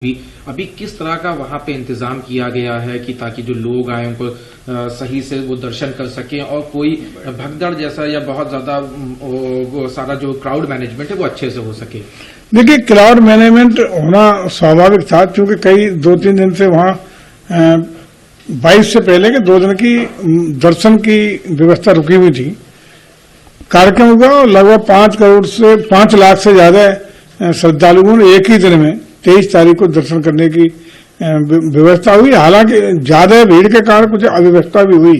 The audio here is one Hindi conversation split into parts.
अभी किस तरह का वहां पे इंतजाम किया गया है कि ताकि जो लोग आए उनको सही से वो दर्शन कर सकें और कोई भगदड़ जैसा या बहुत ज्यादा वो सारा जो क्राउड मैनेजमेंट है वो अच्छे से हो सके। देखिए, क्राउड मैनेजमेंट होना स्वाभाविक था क्योंकि कई 2-3 दिन से वहां 22 से पहले के 2 दिन की दर्शन की व्यवस्था रुकी हुई थी। कार्यक्रम हुआ और लगभग 5 लाख से ज्यादा श्रद्धालुओं ने एक ही दिन में 23 तारीख को दर्शन करने की व्यवस्था हुई। हालांकि ज्यादा भीड़ के कारण कुछ अव्यवस्था भी हुई,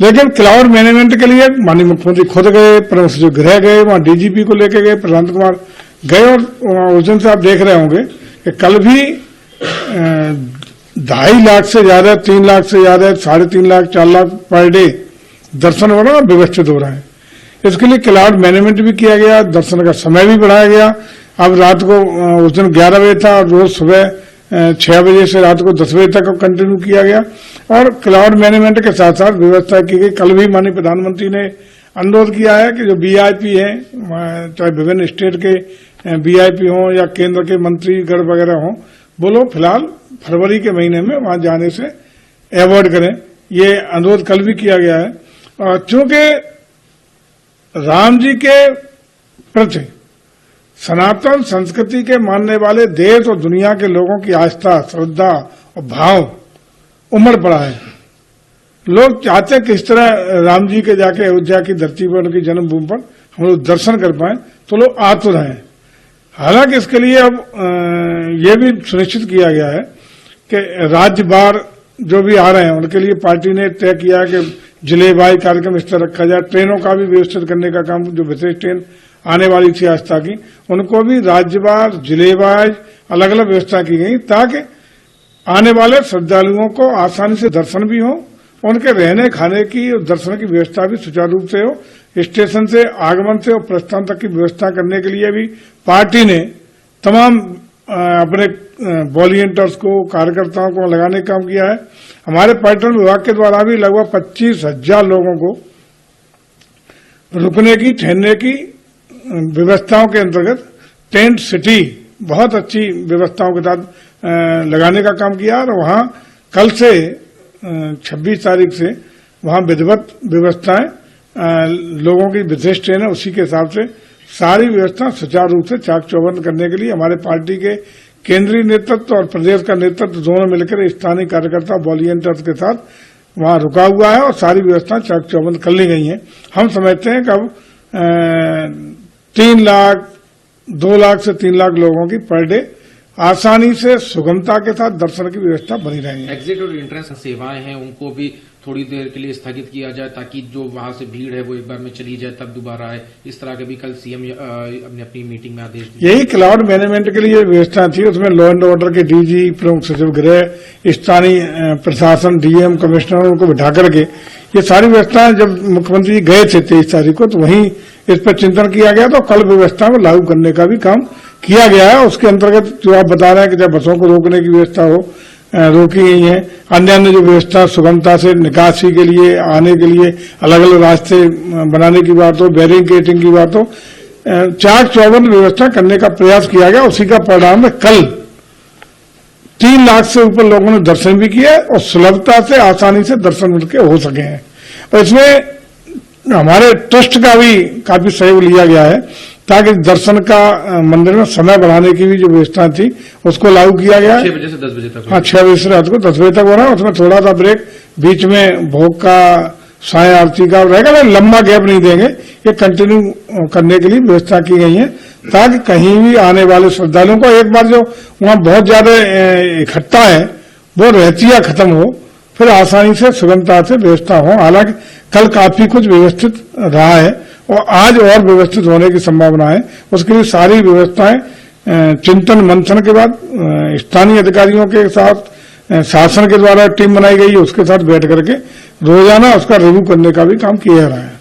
लेकिन क्राउड मैनेजमेंट के लिए माननीय मुख्यमंत्री खुद गए, प्रमुख सचिव गृह गए, वहां डीजीपी को लेकर गए, प्रशांत कुमार गए और उस दिन से आप देख रहे होंगे कि कल भी 2.5 लाख से ज्यादा, 3 लाख से ज्यादा, 3.5 लाख, 4 लाख पर डे दर्शन हो रहा है, व्यवस्थित हो रहा है। इसके लिए क्राउड मैनेजमेंट भी किया गया, दर्शन का समय भी बढ़ाया गया। अब रात को उस दिन 11 बजे था, रोज सुबह 6 बजे से रात को 10 बजे तक कंटिन्यू किया गया और क्राउड मैनेजमेंट के साथ साथ व्यवस्था की गई। कल भी माननीय प्रधानमंत्री ने अनुरोध किया है कि जो वीआईपी हैं, चाहे विभिन्न स्टेट के वीआईपी हों या केंद्र के मंत्रीगण वगैरह हों, वो लोग फिलहाल फरवरी के महीने में वहां जाने से अवॉइड करें। ये अनुरोध कल भी किया गया है। और चूंकि राम जी के प्रति सनातन संस्कृति के मानने वाले देश और दुनिया के लोगों की आस्था, श्रद्धा और भाव उमड़ पड़ा है। लोग चाहते हैं कि इस तरह राम जी के जाके अयोध्या की धरती पर, उनकी जन्मभूमि पर हम लोग दर्शन कर पाए, तो लोग आतुर हैं। हालांकि इसके लिए अब ये भी सुनिश्चित किया गया है कि राज्य बार जो भी आ रहे हैं उनके लिए पार्टी ने तय किया है कि जिलेबाई कार्यक्रम इस तरह रखा जाए। ट्रेनों का भी व्यवस्थित करने का काम, जो विशेष ट्रेन आने वाली थी आस्था की, उनको भी राज्यवार, जिलेवार अलग अलग व्यवस्था की गई ताकि आने वाले श्रद्धालुओं को आसानी से दर्शन भी हो, उनके रहने खाने की और दर्शन की व्यवस्था भी सुचारू रूप से हो। स्टेशन से आगमन से और प्रस्थान तक की व्यवस्था करने के लिए भी पार्टी ने तमाम अपने वॉलंटियर्स को, कार्यकर्ताओं को लगाने का काम किया है। हमारे पर्यटन विभाग के द्वारा भी लगभग 25,000 लोगों को रुकने की, ठहरने की व्यवस्थाओं के अंतर्गत टेंट सिटी बहुत अच्छी व्यवस्थाओं के साथ लगाने का काम किया और वहां कल से 26 तारीख से वहां विधिवत व्यवस्थाएं, लोगों की विशेष ट्रेन है, उसी के हिसाब से सारी व्यवस्था सुचारू रूप से चाक चौबंद करने के लिए हमारे पार्टी के केंद्रीय नेतृत्व और प्रदेश का नेतृत्व दोनों मिलकर स्थानीय कार्यकर्ता वॉलंटियर्स के साथ वहां रुका हुआ है और सारी व्यवस्था चाक चौबंद कर ली गई है। हम समझते हैं कि अब 3 लाख, 2 लाख से 3 लाख लोगों की पर डे आसानी से सुगमता के साथ दर्शन की व्यवस्था बनी रहेगी। एग्जिट और एंट्रेंस सेवाएं हैं उनको भी थोड़ी देर के लिए स्थगित किया जाए ताकि जो वहां से भीड़ है वो एक बार में चली जाए तब दोबारा आए। इस तरह के भी कल सीएम अपनी मीटिंग में आदेश दिए। यही क्राउड मैनेजमेंट के लिए व्यवस्था थी। उसमें लॉ एंड ऑर्डर के डीजी, प्रमुख सचिव गृह, स्थानीय प्रशासन, डीएम, कमिश्नर, उनको बिठा करके ये सारी व्यवस्थाएं जब मुख्यमंत्री गए थे 23 तारीख को, तो वहीं इस पर चिंतन किया गया। तो कल व्यवस्था को लागू करने का भी काम किया गया है। उसके अंतर्गत जो आप बता रहे हैं कि जब बसों को रोकने की व्यवस्था हो, रोकी गई है। अन्य जो व्यवस्था सुगमता से निकासी के लिए, आने के लिए अलग अलग रास्ते बनाने की बात हो, बैरिकेडिंग की बात हो, चाक चौबंद व्यवस्था करने का प्रयास किया गया। उसी का परिणाम है कल 3 लाख से ऊपर लोगों ने दर्शन भी किया और सुलभता से, आसानी से दर्शन उनके हो सके हैं। और इसमें हमारे ट्रस्ट का भी काफी सहयोग लिया गया है ताकि दर्शन का मंदिर में समय बढ़ाने की भी जो व्यवस्था थी उसको लागू किया गया है। 6 बजे से 10 बजे तक। हाँ, 6 बजे से रात को 10 बजे तक हो रहा है। उसमें थोड़ा सा ब्रेक बीच में भोग का, साय आरती का रहेगा, लेकिन लंबा गैप नहीं देंगे। ये कंटिन्यू करने के लिए व्यवस्था की गई है ताकि कहीं भी आने वाले श्रद्धालुओं को एक बार जो वहां बहुत ज्यादा इकट्ठा है वो रहतिया खत्म हो, फिर आसानी से सुगमता से व्यवस्था हो। हालांकि कल काफी कुछ व्यवस्थित रहा है और आज और व्यवस्थित होने की संभावना है। उसके लिए सारी व्यवस्थाएं चिंतन मंथन के बाद स्थानीय अधिकारियों के साथ शासन के द्वारा टीम बनाई गई है, उसके साथ बैठ करके रोजाना उसका रिव्यू करने का भी काम किया जा रहा है।